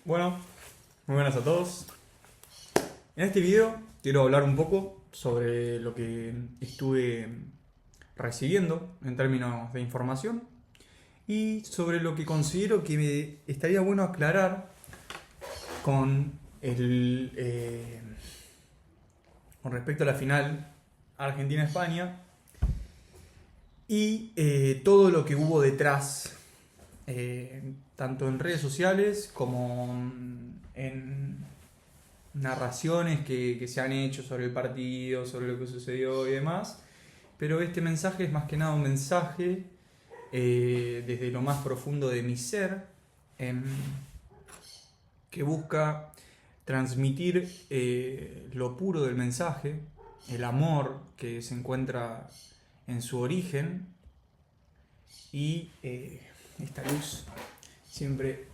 Bueno, muy buenas a todos. En este video quiero hablar un poco sobre lo que estuve recibiendo en términos de información y sobre lo que considero que me estaría bueno aclarar con con respecto a la final Argentina-España y todo lo que hubo detrás, tanto en redes sociales como en narraciones que se han hecho sobre el partido, sobre lo que sucedió y demás. Pero este mensaje es más que nada un mensaje desde lo más profundo de mi ser, que busca transmitir lo puro del mensaje, el amor que se encuentra en su origen y esta luz siempre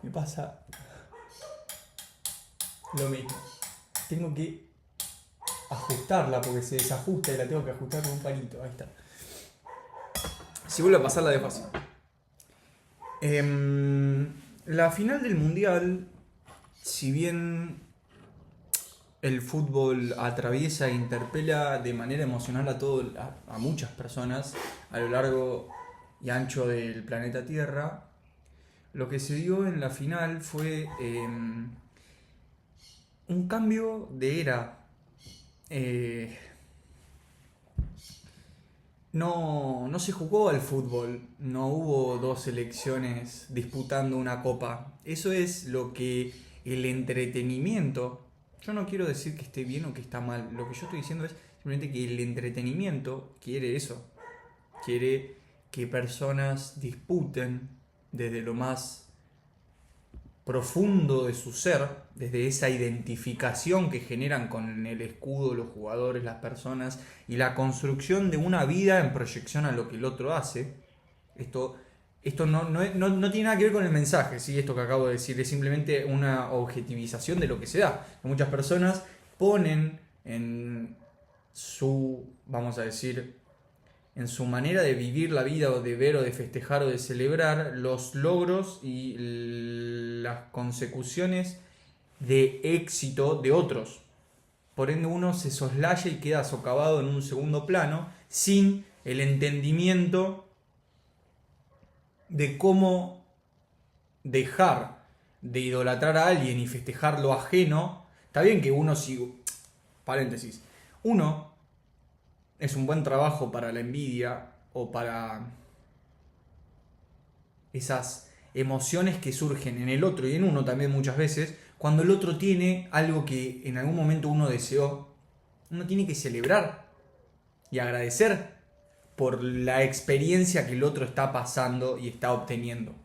me pasa lo mismo. Tengo que ajustarla porque se desajusta y la tengo que ajustar con un palito. Ahí está. Si vuelve a pasar la dejo así. La final del mundial, si bien el fútbol atraviesa e interpela de manera emocional a muchas personas a lo largo y ancho del planeta Tierra, lo que se dio en la final fue un cambio de era. No se jugó al fútbol, no hubo dos selecciones disputando una copa. Eso es lo que el entretenimiento, yo no quiero decir que esté bien o que está mal, lo que yo estoy diciendo es simplemente que el entretenimiento quiere eso, quiere que personas disputen desde lo más profundo de su ser, desde esa identificación que generan con el escudo, los jugadores, las personas, y la construcción de una vida en proyección a lo que el otro hace. Esto no tiene nada que ver con el mensaje, ¿sí? Esto que acabo de decir es simplemente una objetivización de lo que se da. Muchas personas ponen en su, vamos a decir, en su manera de vivir la vida o de ver o de festejar o de celebrar los logros y las consecuciones de éxito de otros. Por ende uno se soslaya y queda socavado en un segundo plano sin el entendimiento de cómo dejar de idolatrar a alguien y festejar lo ajeno. Está bien que uno sigue, paréntesis, uno es un buen trabajo para la envidia o para esas emociones que surgen en el otro y en uno también muchas veces, cuando el otro tiene algo que en algún momento uno deseó. Uno tiene que celebrar y agradecer por la experiencia que el otro está pasando y está obteniendo.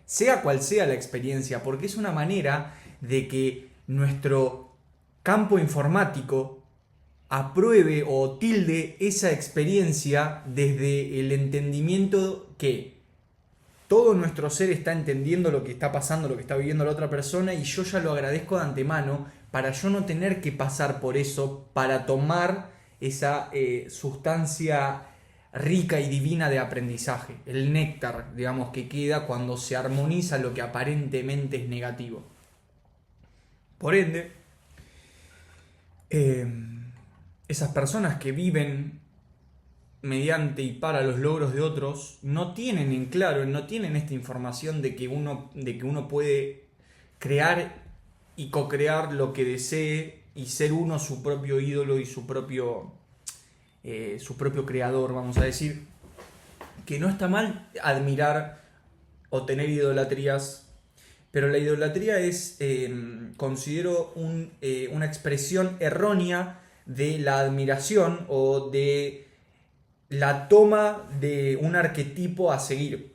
Sea cual sea la experiencia, porque es una manera de que nuestro campo informático apruebe o tilde esa experiencia desde el entendimiento que todo nuestro ser está entendiendo lo que está pasando, lo que está viviendo la otra persona, y yo ya lo agradezco de antemano para yo no tener que pasar por eso, para tomar esa sustancia rica y divina de aprendizaje, el néctar, digamos, que queda cuando se armoniza lo que aparentemente es negativo. Por ende, esas personas que viven mediante y para los logros de otros no tienen en claro, no tienen esta información de que uno puede crear y co-crear lo que desee y ser uno su propio ídolo y su propio creador, vamos a decir. Que no está mal admirar o tener idolatrías, pero la idolatría es, considero, una expresión errónea de la admiración o de la toma de un arquetipo a seguir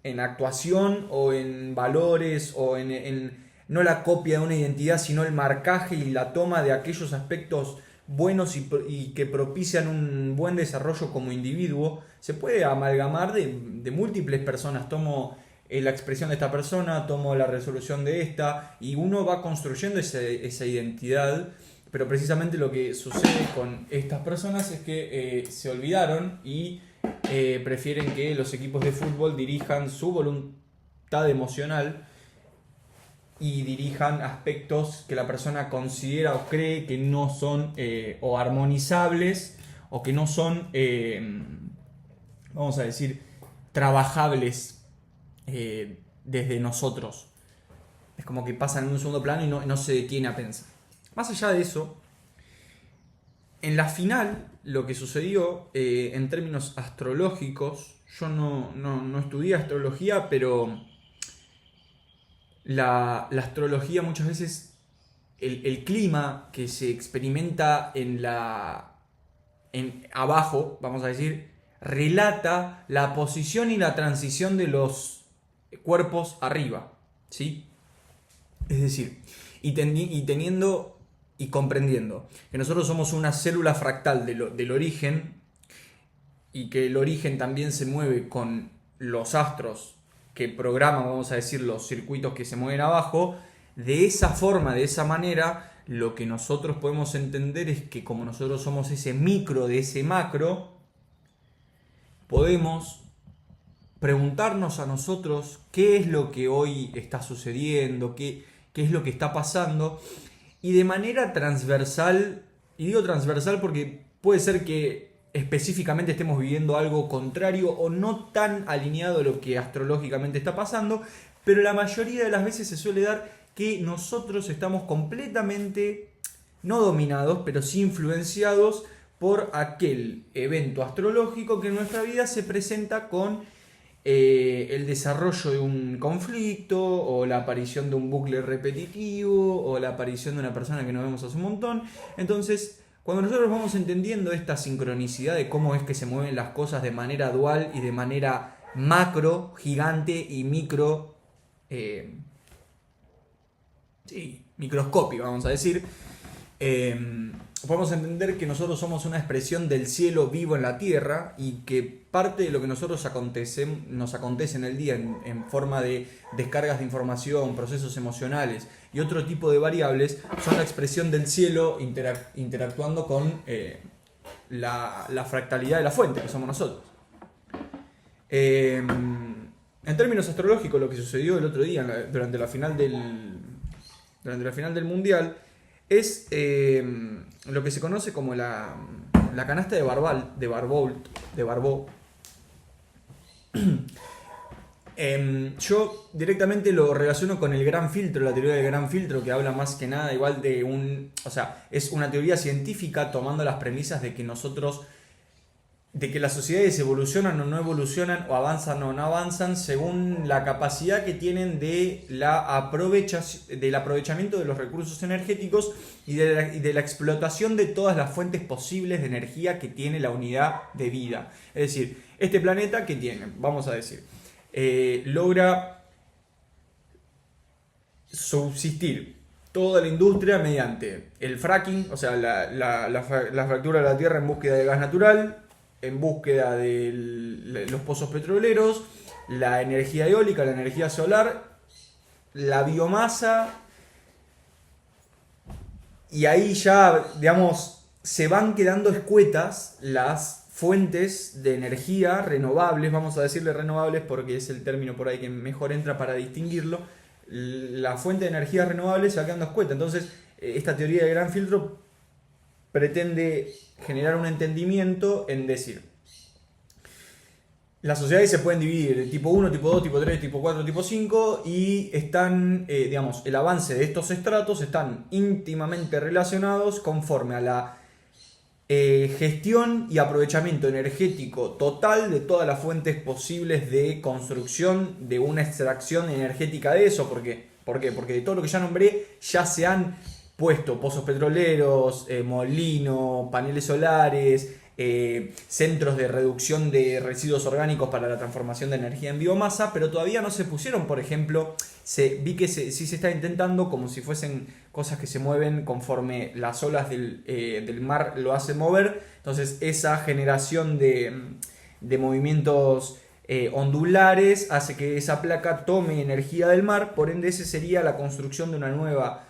en actuación o en valores o en no la copia de una identidad, sino el marcaje y la toma de aquellos aspectos buenos y que propician un buen desarrollo como individuo. Se puede amalgamar de múltiples personas. Tomo la expresión de esta persona, tomo la resolución de esta, y uno va construyendo esa identidad. Pero precisamente lo que sucede con estas personas es que se olvidaron y prefieren que los equipos de fútbol dirijan su voluntad emocional y dirijan aspectos que la persona considera o cree que no son o armonizables o que no son, vamos a decir, trabajables desde nosotros. Es como que pasan en un segundo plano y no se detiene a pensar. Más allá de eso, en la final, lo que sucedió en términos astrológicos, yo no estudié astrología, pero la astrología muchas veces, el clima que se experimenta abajo, vamos a decir, relata la posición y la transición de los cuerpos arriba, ¿sí? Es decir, y teniendo y comprendiendo que nosotros somos una célula fractal del origen y que el origen también se mueve con los astros que programan, vamos a decir, los circuitos que se mueven abajo, de esa forma, de esa manera, lo que nosotros podemos entender es que como nosotros somos ese micro de ese macro, podemos preguntarnos a nosotros qué es lo que hoy está sucediendo, qué es lo que está pasando, y de manera transversal, y digo transversal porque puede ser que específicamente estemos viviendo algo contrario o no tan alineado a lo que astrológicamente está pasando, pero la mayoría de las veces se suele dar que nosotros estamos completamente, no dominados, pero sí influenciados por aquel evento astrológico que en nuestra vida se presenta con el desarrollo de un conflicto o la aparición de un bucle repetitivo o la aparición de una persona que no vemos hace un montón. Entonces, cuando nosotros vamos entendiendo esta sincronicidad de cómo es que se mueven las cosas de manera dual y de manera macro, gigante y micro, microscópica, vamos a decir, podemos entender que nosotros somos una expresión del cielo vivo en la tierra y que parte de lo que nosotros nos acontece en el día en forma de descargas de información, procesos emocionales y otro tipo de variables son la expresión del cielo interactuando con la fractalidad de la fuente, que somos nosotros. En términos astrológicos, lo que sucedió el otro día durante la final del Mundial es lo que se conoce como la canasta de Barbó. Yo directamente lo relaciono con el gran filtro, la teoría del gran filtro, que habla más que nada igual de es una teoría científica tomando las premisas de que las sociedades evolucionan o no evolucionan, o avanzan o no avanzan, según la capacidad que tienen del aprovechamiento de los recursos energéticos y de la explotación de todas las fuentes posibles de energía que tiene la unidad de vida. Es decir, este planeta que tiene, vamos a decir, logra subsistir toda la industria mediante el fracking, o sea, la fractura de la tierra en búsqueda de gas natural, en búsqueda de los pozos petroleros, la energía eólica, la energía solar, la biomasa, y ahí ya, digamos, se van quedando escuetas las fuentes de energía renovables, vamos a decirle renovables porque es el término por ahí que mejor entra para distinguirlo. La fuente de energía renovable se va quedando escueta. Entonces, esta teoría del gran filtro pretende generar un entendimiento en decir, las sociedades se pueden dividir en tipo 1, tipo 2, tipo 3, tipo 4, tipo 5 y están, el avance de estos estratos están íntimamente relacionados conforme a la gestión y aprovechamiento energético total de todas las fuentes posibles de construcción de una extracción energética de eso. ¿Por qué? Porque de todo lo que ya nombré ya se han puesto pozos petroleros, molinos, paneles solares, centros de reducción de residuos orgánicos para la transformación de energía en biomasa, pero todavía no se pusieron, por ejemplo, vi que sí se está intentando como si fuesen cosas que se mueven conforme las olas del mar lo hacen mover. Entonces esa generación de movimientos ondulares hace que esa placa tome energía del mar, por ende esa sería la construcción de una nueva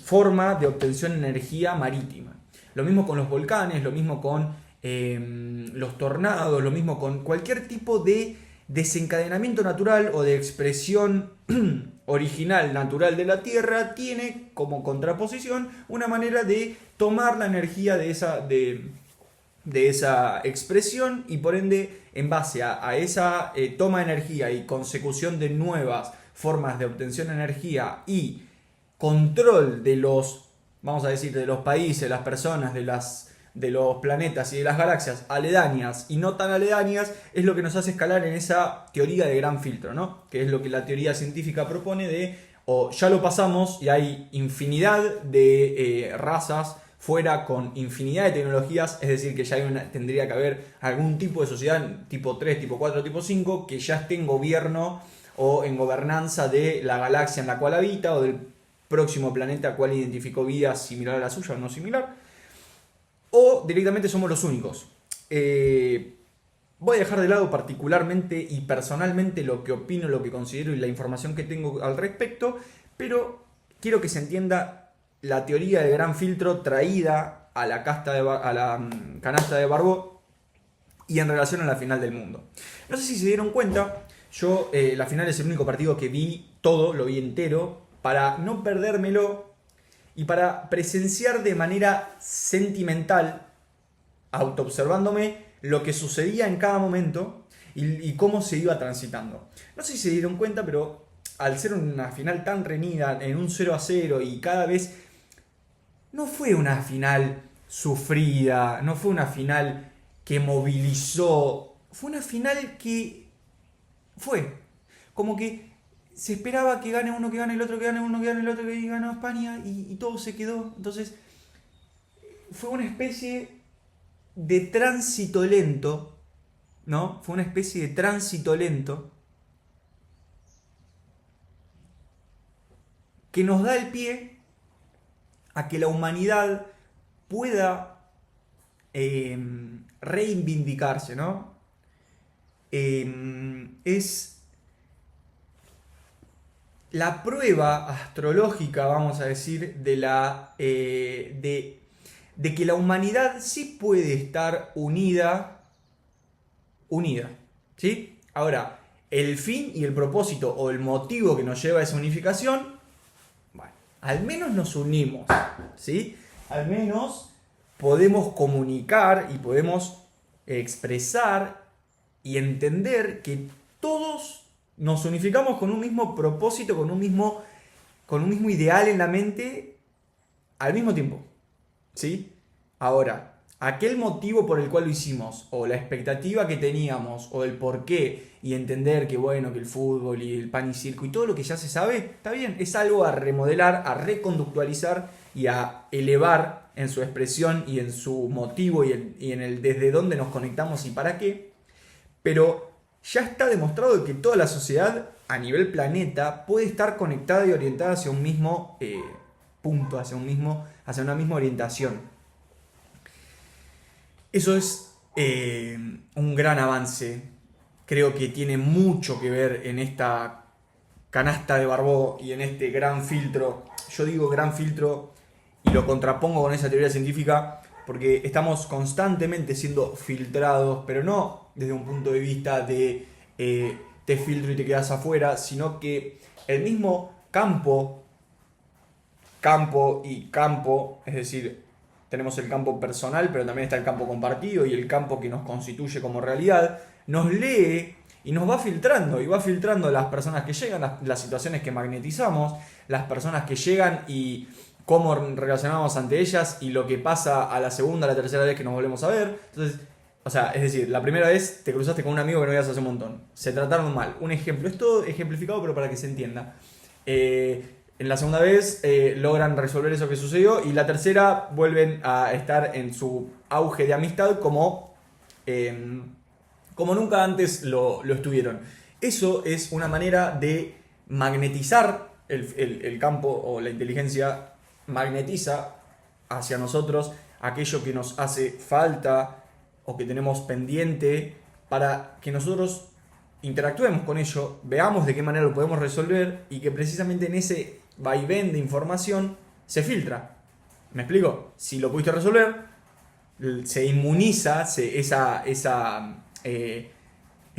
forma de obtención de energía marítima. Lo mismo con los volcanes, lo mismo con los tornados, lo mismo con cualquier tipo de desencadenamiento natural o de expresión original, natural de la Tierra, tiene como contraposición una manera de tomar la energía de esa expresión y por ende, en base a esa toma de energía y consecución de nuevas formas de obtención de energía y control de los, vamos a decir, de los países, las personas, de los planetas y de las galaxias aledañas y no tan aledañas, es lo que nos hace escalar en esa teoría de gran filtro, ¿no? Que es lo que la teoría científica propone de, o ya lo pasamos y hay infinidad de razas fuera con infinidad de tecnologías, es decir, que ya tendría que haber algún tipo de sociedad, tipo 3, tipo 4, tipo 5, que ya esté en gobierno o en gobernanza de la galaxia en la cual habita o del próximo planeta al cual identificó vida similar a la suya o no similar, o directamente somos los únicos. Voy a dejar de lado particularmente y personalmente lo que opino, lo que considero y la información que tengo al respecto, pero quiero que se entienda la teoría del gran filtro traída a la canasta de Barbot y en relación a la final del mundo. No sé si se dieron cuenta, yo la final es el único partido que vi todo, lo vi entero, para no perdérmelo y para presenciar de manera sentimental, autoobservándome, lo que sucedía en cada momento y cómo se iba transitando. No sé si se dieron cuenta, pero al ser una final tan reñida, en un 0-0 y cada vez, no fue una final sufrida, no fue una final que movilizó, fue una final que fue como que se esperaba que gane uno, que gane el otro, que gane uno, que gane el otro, que ganó España y todo se quedó. Entonces fue una especie de tránsito lento, ¿no? Fue una especie de tránsito lento que nos da el pie a que la humanidad pueda reivindicarse, ¿no? Es la prueba astrológica, vamos a decir, de que la humanidad sí puede estar unida, ¿sí? Ahora, el fin y el propósito o el motivo que nos lleva a esa unificación, bueno, al menos nos unimos, ¿sí? Al menos podemos comunicar y podemos expresar y entender que todos nos unificamos con un mismo propósito, con un mismo ideal en la mente al mismo tiempo, ¿sí? Ahora, aquel motivo por el cual lo hicimos, o la expectativa que teníamos, o el porqué, y entender que bueno, que el fútbol y el pan y circo y todo lo que ya se sabe, está bien, es algo a remodelar, a reconductualizar y a elevar en su expresión y en su motivo y en el desde dónde nos conectamos y para qué, pero ya está demostrado que toda la sociedad a nivel planeta puede estar conectada y orientada hacia un mismo punto, hacia una misma orientación. Eso es un gran avance. Creo que tiene mucho que ver en esta canasta de Barbot y en este gran filtro. Yo digo gran filtro y lo contrapongo con esa teoría científica porque estamos constantemente siendo filtrados, pero no desde un punto de vista de te filtro y te quedas afuera, sino que el mismo campo y campo, es decir, tenemos el campo personal, pero también está el campo compartido y el campo que nos constituye como realidad, nos lee y nos va filtrando, y va filtrando las personas que llegan, las situaciones que magnetizamos, las personas que llegan y cómo relacionamos ante ellas y lo que pasa a la segunda, a la tercera vez que nos volvemos a ver. Entonces, o sea, es decir, la primera vez te cruzaste con un amigo que no veías hace un montón, se trataron mal, un ejemplo, es todo ejemplificado pero para que se entienda. En la segunda vez logran resolver eso que sucedió y la tercera vuelven a estar en su auge de amistad como nunca antes lo estuvieron. Eso es una manera de magnetizar el campo, o la inteligencia magnetiza hacia nosotros aquello que nos hace falta o que tenemos pendiente para que nosotros interactuemos con ello, veamos de qué manera lo podemos resolver y que precisamente en ese vaivén de información se filtra. ¿Me explico? Si lo pudiste resolver, se inmuniza esa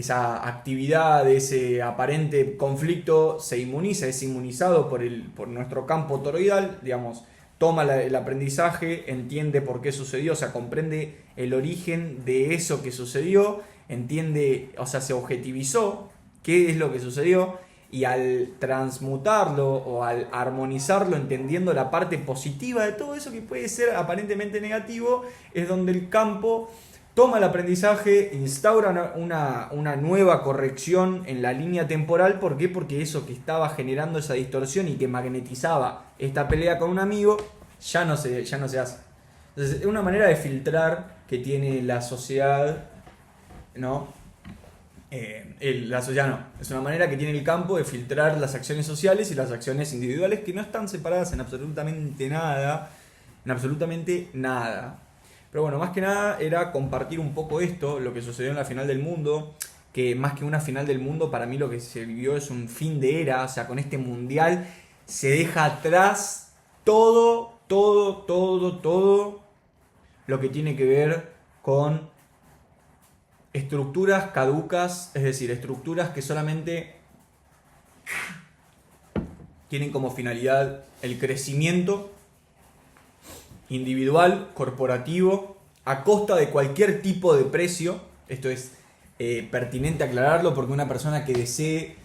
esa actividad, ese aparente conflicto, se inmuniza, es inmunizado por nuestro campo toroidal, digamos, toma el aprendizaje, entiende por qué sucedió, o sea, comprende el origen de eso que sucedió, entiende, o sea, se objetivizó qué es lo que sucedió, y al transmutarlo o al armonizarlo, entendiendo la parte positiva de todo eso que puede ser aparentemente negativo, es donde el campo toma el aprendizaje, instaura una nueva corrección en la línea temporal. ¿Por qué? Porque eso que estaba generando esa distorsión y que magnetizaba esta pelea con un amigo, ya no se hace. Entonces, es una manera de filtrar que tiene la sociedad, ¿no? La sociedad no. Es una manera que tiene el campo de filtrar las acciones sociales y las acciones individuales, que no están separadas en absolutamente nada. En absolutamente nada. Pero bueno, más que nada era compartir un poco esto, lo que sucedió en la final del mundo, que más que una final del mundo, para mí lo que se vivió es un fin de era. O sea, con este mundial se deja atrás todo lo que tiene que ver con estructuras caducas, es decir, estructuras que solamente tienen como finalidad el crecimiento individual, corporativo, a costa de cualquier tipo de precio. Esto es pertinente aclararlo, porque una persona que desee,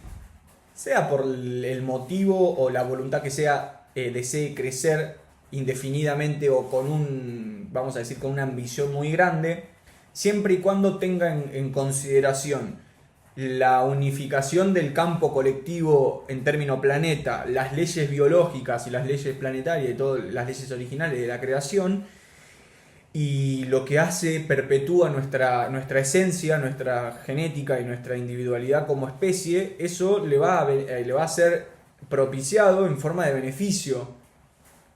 sea por el motivo o la voluntad que sea, desee crecer indefinidamente o vamos a decir, con una ambición muy grande, siempre y cuando tenga en consideración la unificación del campo colectivo en término planeta, las leyes biológicas y las leyes planetarias y todas las leyes originales de la creación, y lo que hace, perpetúa nuestra esencia, nuestra genética y nuestra individualidad como especie, eso le va a ser propiciado en forma de beneficio,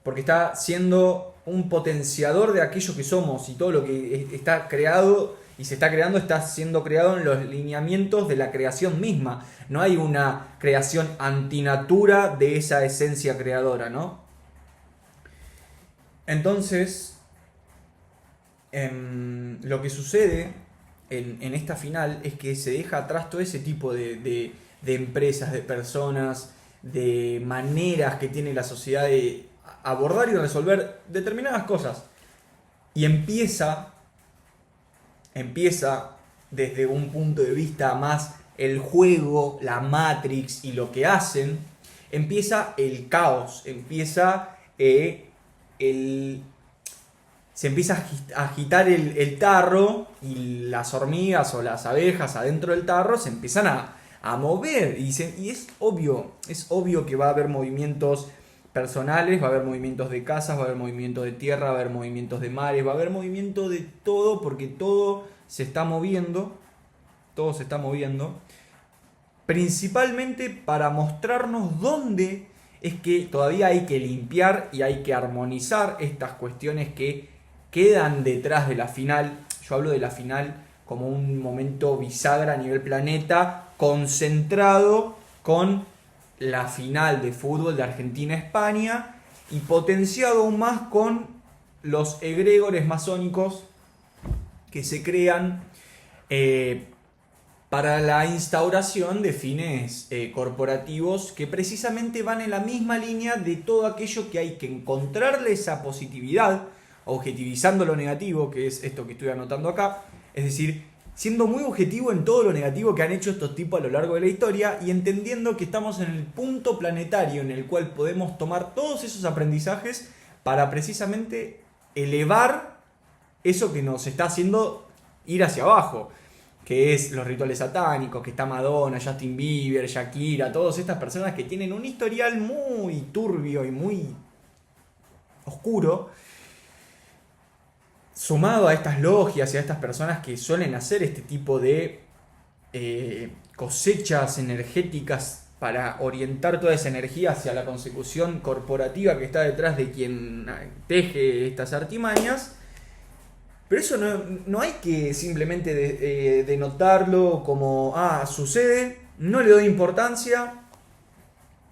porque está siendo un potenciador de aquello que somos, y todo lo que está creado y se está creando está siendo creado en los lineamientos de la creación misma. No hay una creación antinatura de esa esencia creadora, ¿no? Entonces, lo que sucede en esta final es que se deja atrás todo ese tipo de empresas, de personas, de maneras que tiene la sociedad de abordar y resolver determinadas cosas. Y empieza desde un punto de vista más el juego, la Matrix y lo que hacen. Empieza el caos, se empieza a agitar el tarro, y las hormigas o las abejas adentro del tarro se empiezan a mover. Y es obvio que va a haber movimientos personales, va a haber movimientos de casas, va a haber movimientos de tierra, va a haber movimientos de mares, va a haber movimiento de todo, porque todo se está moviendo, principalmente para mostrarnos dónde es que todavía hay que limpiar y hay que armonizar estas cuestiones que quedan detrás de la final. Yo hablo de la final como un momento bisagra a nivel planeta, concentrado con la final de fútbol de Argentina-España, y potenciado aún más con los egregores masónicos que se crean para la instauración de fines corporativos, que precisamente van en la misma línea de todo aquello que hay que encontrarle esa positividad, objetivizando lo negativo, que es esto que estoy anotando acá. Es decir, siendo muy objetivo en todo lo negativo que han hecho estos tipos a lo largo de la historia, y entendiendo que estamos en el punto planetario en el cual podemos tomar todos esos aprendizajes para precisamente elevar eso que nos está haciendo ir hacia abajo, que es los rituales satánicos, que está Madonna, Justin Bieber, Shakira, todas estas personas que tienen un historial muy turbio y muy oscuro, sumado a estas logias y a estas personas que suelen hacer este tipo de cosechas energéticas para orientar toda esa energía hacia la consecución corporativa que está detrás de quien teje estas artimañas. Pero eso no hay que simplemente denotarlo como, sucede, no le doy importancia,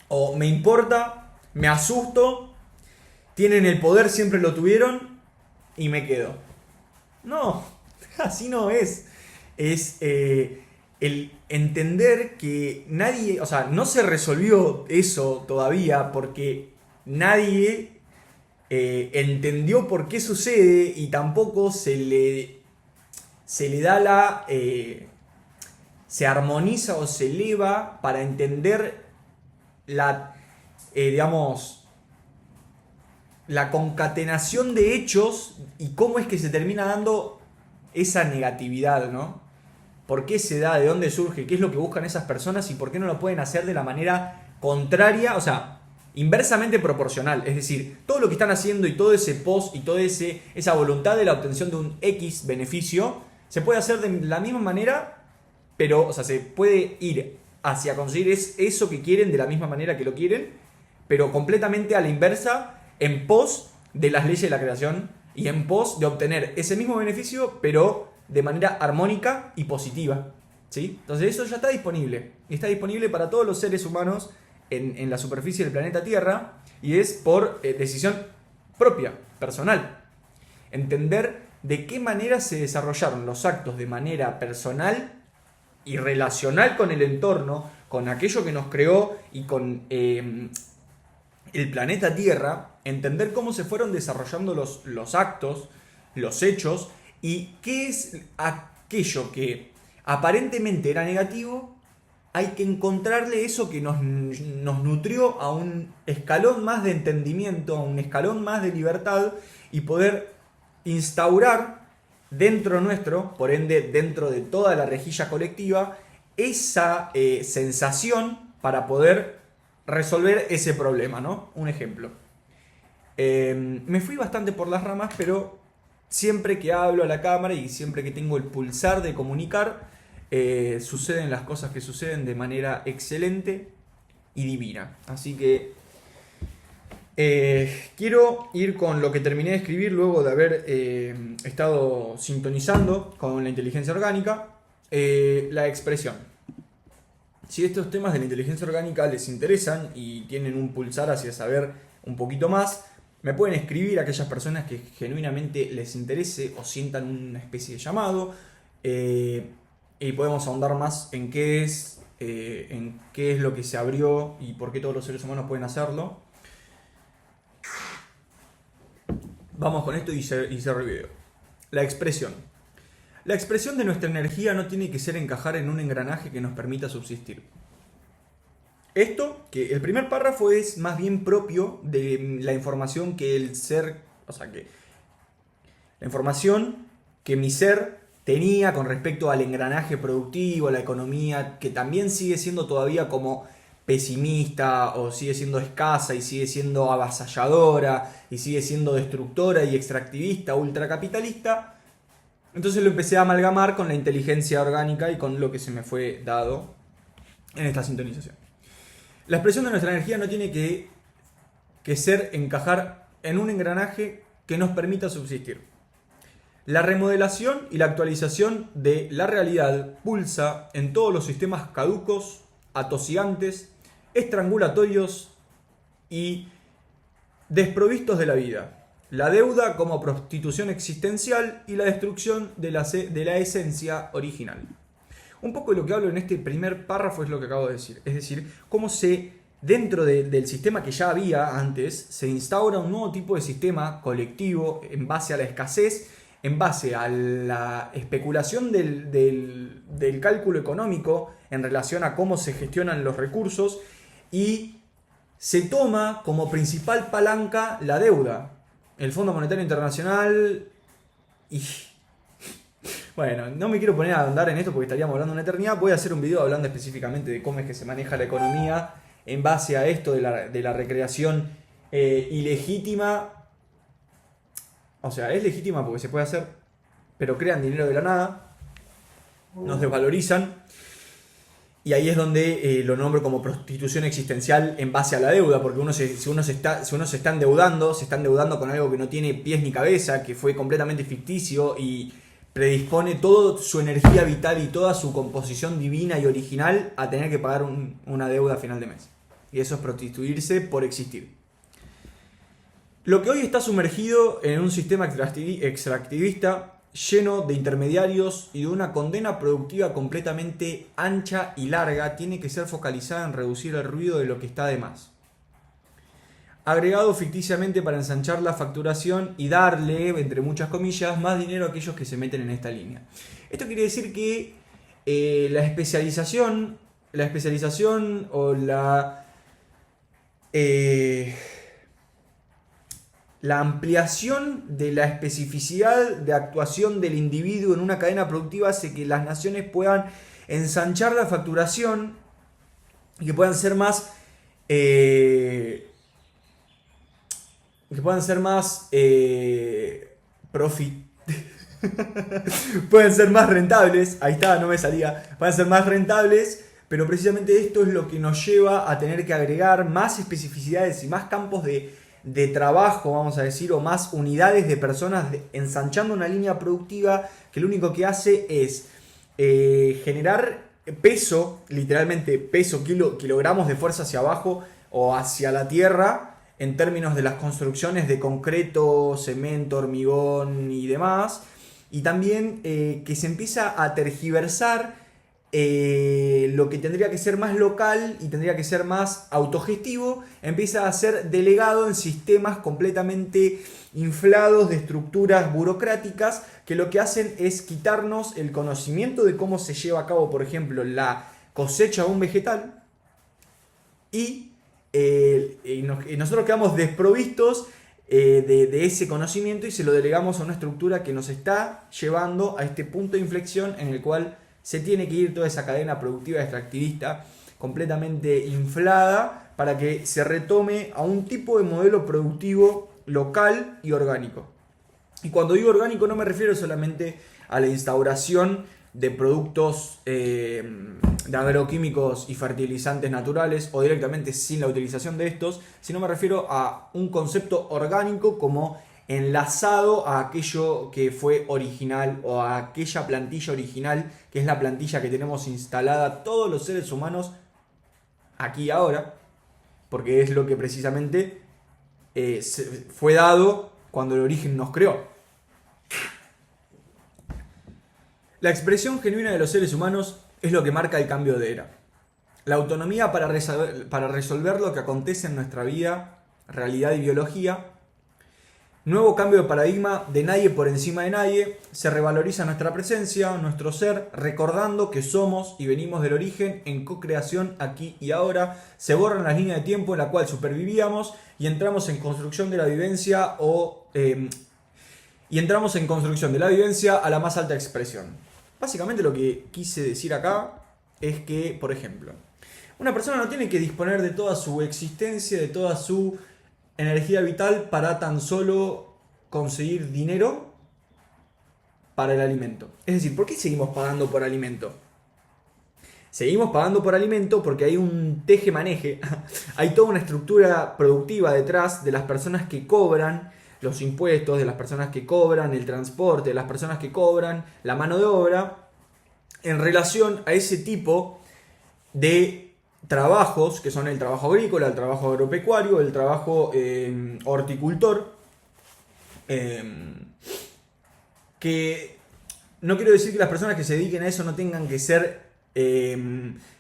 o me importa, me asusto, tienen el poder, siempre lo tuvieron, y me quedo. No, así no es. Es el entender que nadie, o sea, no se resolvió eso todavía porque nadie entendió por qué sucede y tampoco se le da se armoniza o se eleva para entender la, digamos, la concatenación de hechos y cómo es que se termina dando esa negatividad, ¿no? ¿Por qué se da? ¿De dónde surge? ¿Qué es lo que buscan esas personas? ¿Y por qué no lo pueden hacer de la manera contraria? O sea, inversamente proporcional. Es decir, todo lo que están haciendo y todo ese post y toda esa voluntad de la obtención de un X beneficio se puede hacer de la misma manera, pero, o sea, se puede ir hacia conseguir eso que quieren de la misma manera que lo quieren, pero completamente a la inversa, en pos de las leyes de la creación y en pos de obtener ese mismo beneficio, pero de manera armónica y positiva, ¿sí? Entonces eso ya está disponible. Y está disponible para todos los seres humanos en la superficie del planeta Tierra y es por decisión propia, personal. Entender de qué manera se desarrollaron los actos de manera personal y relacional con el entorno, con aquello que nos creó y con el planeta Tierra, entender cómo se fueron desarrollando los actos, los hechos, y qué es aquello que aparentemente era negativo, hay que encontrarle eso que nos nutrió a un escalón más de entendimiento, a un escalón más de libertad y poder instaurar dentro nuestro, por ende dentro de toda la rejilla colectiva, esa sensación para poder resolver ese problema, ¿no? Un ejemplo. Me fui bastante por las ramas, pero siempre que hablo a la cámara y siempre que tengo el pulsar de comunicar, suceden las cosas que suceden de manera excelente y divina. Así que quiero ir con lo que terminé de escribir luego de haber estado sintonizando con la inteligencia orgánica, la expresión. Si estos temas de la inteligencia orgánica les interesan y tienen un pulsar hacia saber un poquito más, me pueden escribir a aquellas personas que genuinamente les interese o sientan una especie de llamado, y podemos ahondar más en qué es lo que se abrió y por qué todos los seres humanos pueden hacerlo. Vamos con esto y cierro el video. La expresión. La expresión de nuestra energía no tiene que ser encajar en un engranaje que nos permita subsistir. Esto, que el primer párrafo es más bien propio de la información que el ser, o sea, que la información que mi ser tenía con respecto al engranaje productivo, a la economía, que también sigue siendo todavía como pesimista o sigue siendo escasa y sigue siendo avasalladora y sigue siendo destructora y extractivista, ultracapitalista. Entonces lo empecé a amalgamar con la inteligencia orgánica y con lo que se me fue dado en esta sintonización. La expresión de nuestra energía no tiene que ser encajar en un engranaje que nos permita subsistir. La remodelación y la actualización de la realidad pulsa en todos los sistemas caducos, atosigantes, estrangulatorios y desprovistos de la vida. La deuda como prostitución existencial y la destrucción de la esencia original. Un poco de lo que hablo en este primer párrafo es lo que acabo de decir. Es decir, cómo dentro del sistema que ya había antes, se instaura un nuevo tipo de sistema colectivo en base a la escasez, en base a la especulación del cálculo económico en relación a cómo se gestionan los recursos, y se toma como principal palanca la deuda. El Fondo Monetario Internacional y... Bueno, no me quiero poner a ahondar en esto porque estaríamos hablando una eternidad. Voy a hacer un video hablando específicamente de cómo es que se maneja la economía en base a esto de la recreación ilegítima. O sea, es legítima porque se puede hacer, pero crean dinero de la nada, nos desvalorizan. Y ahí es donde lo nombro como prostitución existencial en base a la deuda, porque si uno se está endeudando con algo que no tiene pies ni cabeza, que fue completamente ficticio y predispone toda su energía vital y toda su composición divina y original a tener que pagar una deuda a final de mes. Y eso es prostituirse por existir. Lo que hoy está sumergido en un sistema extractivista lleno de intermediarios y de una condena productiva completamente ancha y larga, tiene que ser focalizada en reducir el ruido de lo que está de más. Agregado ficticiamente para ensanchar la facturación y darle, entre muchas comillas, más dinero a aquellos que se meten en esta línea. Esto quiere decir que la especialización o la ampliación de la especificidad de actuación del individuo en una cadena productiva hace que las naciones puedan ensanchar la facturación y que puedan ser más pueden ser más rentables. Ahí está, no me salía. Pueden ser más rentables, pero precisamente esto es lo que nos lleva a tener que agregar más especificidades y más campos de trabajo, vamos a decir, o más unidades de personas ensanchando una línea productiva que lo único que hace es generar peso, literalmente peso, kilogramos de fuerza hacia abajo o hacia la tierra en términos de las construcciones de concreto, cemento, hormigón y demás. Y también que se empieza a tergiversar lo que tendría que ser más local y tendría que ser más autogestivo, empieza a ser delegado en sistemas completamente inflados de estructuras burocráticas que lo que hacen es quitarnos el conocimiento de cómo se lleva a cabo, por ejemplo, la cosecha de un vegetal y nosotros quedamos desprovistos de ese conocimiento y se lo delegamos a una estructura que nos está llevando a este punto de inflexión en el cual se tiene que ir toda esa cadena productiva extractivista completamente inflada para que se retome a un tipo de modelo productivo local y orgánico. Y cuando digo orgánico no me refiero solamente a la instauración de productos de agroquímicos y fertilizantes naturales o directamente sin la utilización de estos, sino me refiero a un concepto orgánico como enlazado a aquello que fue original o a aquella plantilla original, que es la plantilla que tenemos instalada todos los seres humanos aquí y ahora, porque es lo que precisamente fue dado cuando el origen nos creó. La expresión genuina de los seres humanos es lo que marca el cambio de era. La autonomía para resolver lo que acontece en nuestra vida, realidad y biología. Nuevo cambio de paradigma de nadie por encima de nadie. Se revaloriza nuestra presencia, nuestro ser, recordando que somos y venimos del origen en co-creación aquí y ahora. Se borran las líneas de tiempo en la cual supervivíamos y entramos en construcción de la vivencia a la más alta expresión. Básicamente lo que quise decir acá es que, por ejemplo, una persona no tiene que disponer de toda su existencia, de toda su energía vital para tan solo conseguir dinero para el alimento. Es decir, ¿por qué seguimos pagando por alimento? Seguimos pagando por alimento porque hay un teje-maneje, hay toda una estructura productiva detrás de las personas que cobran los impuestos, de las personas que cobran el transporte, de las personas que cobran la mano de obra, en relación a ese tipo de trabajos, que son el trabajo agrícola, el trabajo agropecuario, el trabajo horticultor, que no quiero decir que las personas que se dediquen a eso no tengan que ser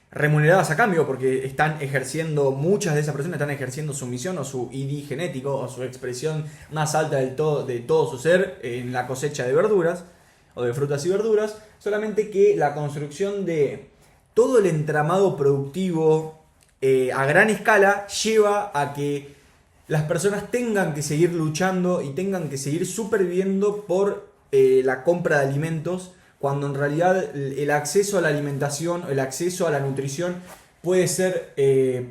remuneradas a cambio, porque están ejerciendo, muchas de esas personas están ejerciendo su misión o su ID genético o su expresión más alta de todo su ser en la cosecha de verduras o de frutas y verduras, solamente que la construcción de todo el entramado productivo a gran escala lleva a que las personas tengan que seguir luchando y tengan que seguir superviviendo por la compra de alimentos, cuando en realidad el acceso a la alimentación, el acceso a la nutrición puede ser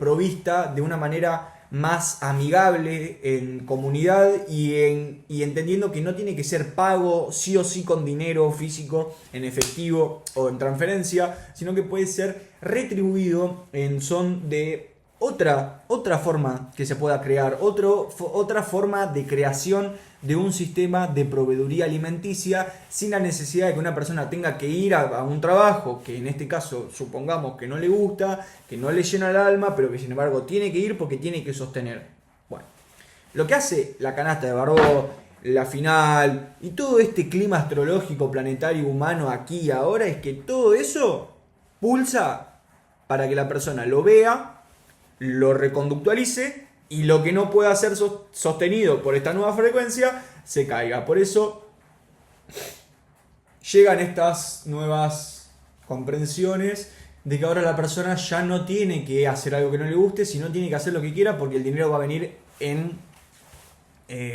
provista de una manera más amigable en comunidad y entendiendo que no tiene que ser pago sí o sí con dinero físico, en efectivo o en transferencia, sino que puede ser retribuido en son de otra forma que se pueda crear, otra forma de creación de un sistema de proveeduría alimenticia sin la necesidad de que una persona tenga que ir a un trabajo que en este caso supongamos que no le gusta, que no le llena el alma, pero que sin embargo tiene que ir porque tiene que sostener. Bueno, lo que hace la canasta de Barbo, la final y todo este clima astrológico, planetario, humano aquí y ahora, es que todo eso pulsa para que la persona lo vea, lo reconductualice y lo que no pueda ser sostenido por esta nueva frecuencia se caiga. Por eso llegan estas nuevas comprensiones de que ahora la persona ya no tiene que hacer algo que no le guste, sino tiene que hacer lo que quiera, porque el dinero va a venir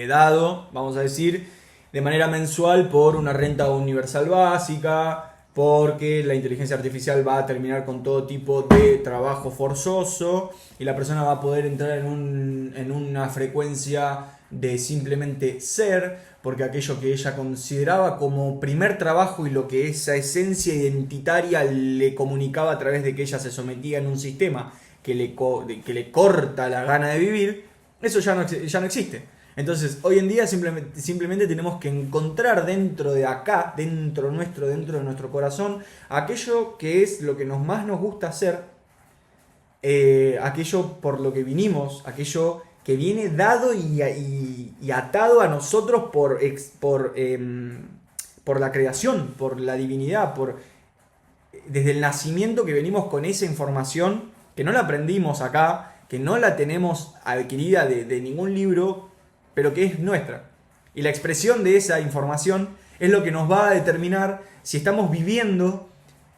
dado, vamos a decir, de manera mensual por una renta universal básica, porque la inteligencia artificial va a terminar con todo tipo de trabajo forzoso y la persona va a poder entrar en una frecuencia de simplemente ser, porque aquello que ella consideraba como primer trabajo y lo que esa esencia identitaria le comunicaba a través de que ella se sometía en un sistema que le corta la gana de vivir, eso ya no existe. Entonces, hoy en día simplemente tenemos que encontrar dentro de acá, dentro de nuestro corazón, aquello que es lo que más nos gusta hacer, aquello por lo que vinimos, aquello que viene dado y atado a nosotros por la creación, por la divinidad, desde el nacimiento que venimos con esa información, que no la aprendimos acá, que no la tenemos adquirida de ningún libro, pero que es nuestra. Y la expresión de esa información es lo que nos va a determinar si estamos viviendo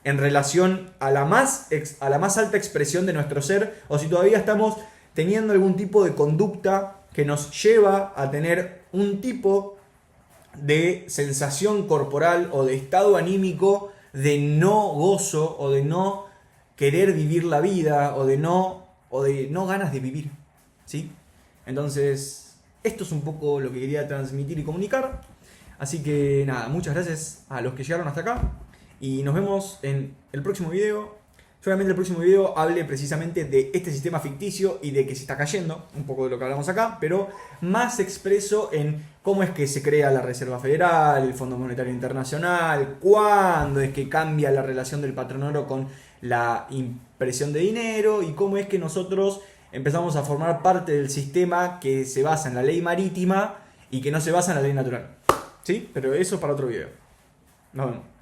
en relación a la más alta expresión de nuestro ser, o si todavía estamos teniendo algún tipo de conducta que nos lleva a tener un tipo de sensación corporal o de estado anímico de no gozo o de no querer vivir la vida o de no ganas de vivir, ¿sí? Entonces, esto es un poco lo que quería transmitir y comunicar. Así que nada, muchas gracias a los que llegaron hasta acá y nos vemos en el próximo video. Seguramente el próximo video hable precisamente de este sistema ficticio y de que se está cayendo, un poco de lo que hablamos acá, pero más expreso en cómo es que se crea la Reserva Federal, el Fondo Monetario Internacional, cuándo es que cambia la relación del patrón oro con la impresión de dinero y cómo es que nosotros empezamos a formar parte del sistema que se basa en la ley marítima y que no se basa en la ley natural. ¿Sí? Pero eso para otro video. Nos vemos.